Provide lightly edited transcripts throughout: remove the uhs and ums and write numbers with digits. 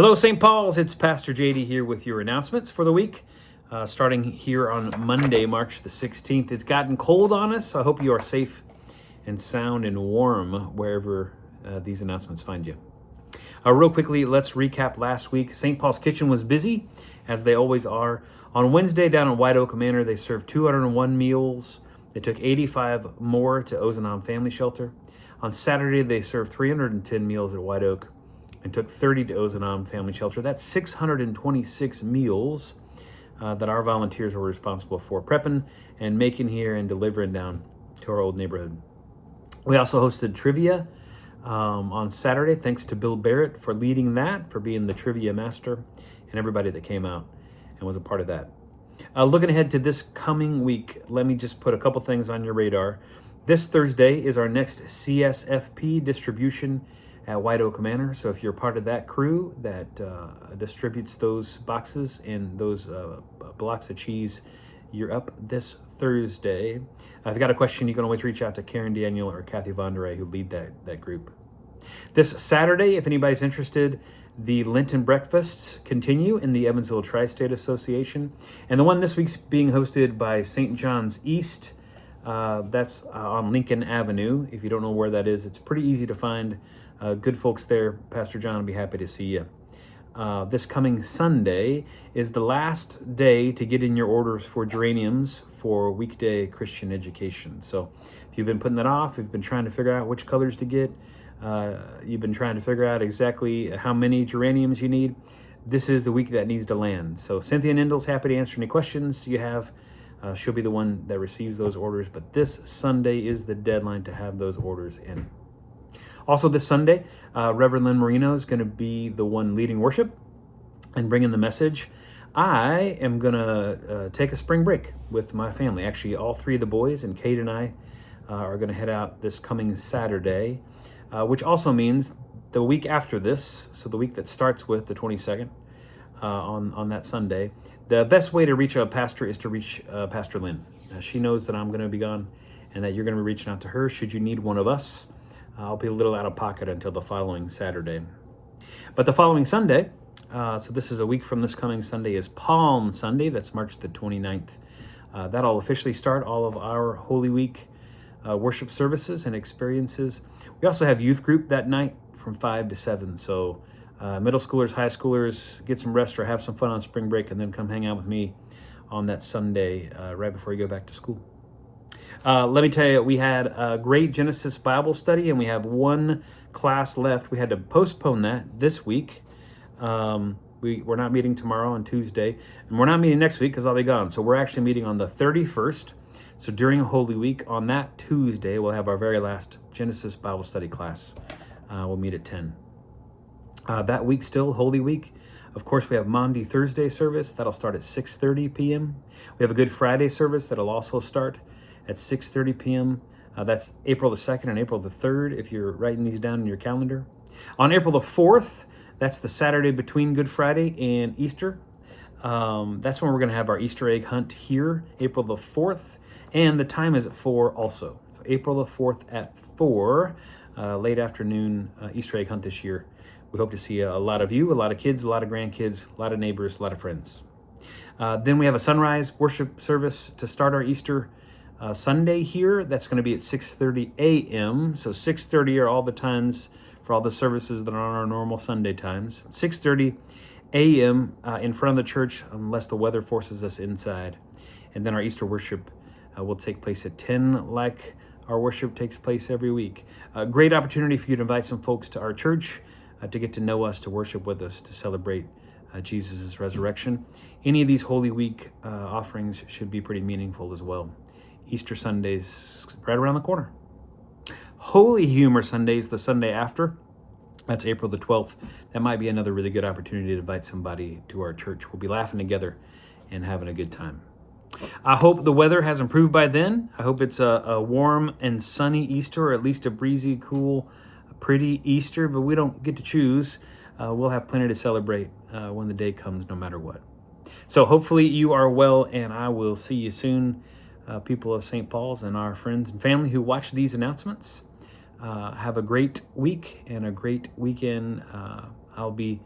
Hello, St. Paul's. It's Pastor JD here with your announcements for the week, starting here on Monday, March the 16th. It's gotten cold on us, so I hope you are safe and sound and warm wherever these announcements find you. Real quickly, let's recap last week. St. Paul's Kitchen was busy, as they always are. On Wednesday, down at White Oak Manor, they served 201 meals. They took 85 more to Ozanam Family Shelter. On Saturday, they served 310 meals at White Oak and took 30 to Ozanam Family Shelter. That's 626 meals that our volunteers were responsible for prepping and making here and delivering down to our old neighborhood. We also hosted trivia on Saturday. Thanks to Bill Barrett for leading that, for being the trivia master, and everybody that came out and was a part of that. Looking ahead to this coming week, let me just put a couple things on your radar. This Thursday is our next CSFP distribution at White Oak Manor. So if you're part of that crew that distributes those boxes and those blocks of cheese, you're up this Thursday. If you've got a question, you can always reach out to Karen Daniel or Kathy Vonderay, who lead that group. This Saturday, if anybody's interested, the Lenten breakfasts continue in the Evansville Tri-State Association. And the one this week's being hosted by St. John's East. That's on Lincoln Avenue. If you don't know where that is, it's pretty easy to find. Good folks there. Pastor John will be happy to see you. This coming Sunday is the last day to get in your orders for geraniums for weekday Christian education. So if you've been putting that off, if you've been trying to figure out which colors to get, you've been trying to figure out exactly how many geraniums you need, this is the week that needs to land. So Cynthia Nindle's happy to answer any questions you have. She'll be the one that receives those orders, but this Sunday is the deadline to have those orders in. Also this Sunday, Reverend Lynn Marino is going to be the one leading worship and bringing the message. I am going to take a spring break with my family. Actually, all three of the boys and Kate and I are going to head out this coming Saturday, which also means the week after this, so the week that starts with the 22nd on that Sunday, the best way to reach a pastor is to reach Pastor Lynn. She knows that I'm going to be gone and that you're going to be reaching out to her should you need one of us. I'll be a little out of pocket until the following Saturday. But the following Sunday, so this is a week from this coming Sunday, is Palm Sunday. That's March the 29th. That'll officially start all of our Holy Week worship services and experiences. We also have youth group that night from 5 to 7. So middle schoolers, high schoolers, get some rest or have some fun on spring break and then come hang out with me on that Sunday right before you go back to school. Let me tell you, we had a great Genesis Bible study, and we have one class left. We had to postpone that this week. We're not meeting tomorrow on Tuesday, and we're not meeting next week because I'll be gone. So we're actually meeting on the 31st. So during Holy Week, on that Tuesday, we'll have our very last Genesis Bible study class. We'll meet at 10. That week still, Holy Week. Of course, we have Maundy Thursday service. That'll start at 6:30 p.m. We have a Good Friday service that'll also start at 6:30 p.m. That's April the 2nd and April the 3rd, if you're writing these down in your calendar. On April the 4th, that's the Saturday between Good Friday and Easter. That's when we're going to have our Easter egg hunt here, April the 4th, and the time is at 4 also. So April the 4th at 4, late afternoon Easter egg hunt this year. We hope to see a lot of you, a lot of kids, a lot of grandkids, a lot of neighbors, a lot of friends. Then we have a sunrise worship service to start our Easter Sunday here. That's going to be at 6:30 a.m. So 6:30 are all the times for all the services that are on our normal Sunday times. 6:30 a.m. In front of the church, unless the weather forces us inside. And then our Easter worship will take place at 10, like our worship takes place every week. A great opportunity for you to invite some folks to our church to get to know us, to worship with us, to celebrate Jesus' resurrection. Any of these Holy Week offerings should be pretty meaningful as well. Easter Sunday's right around the corner. Holy Humor Sunday's the Sunday after. That's April the 12th. That might be another really good opportunity to invite somebody to our church. We'll be laughing together and having a good time. I hope the weather has improved by then. I hope it's a warm and sunny Easter, or at least a breezy, cool, pretty Easter, but we don't get to choose. We'll have plenty to celebrate when the day comes, no matter what. So hopefully you are well, and I will see you soon. People of St. Paul's and our friends and family who watch these announcements. Have a great week and a great weekend. I'll be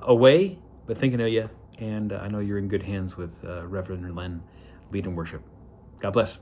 away, but thinking of you. And I know you're in good hands with Reverend Len leading worship. God bless.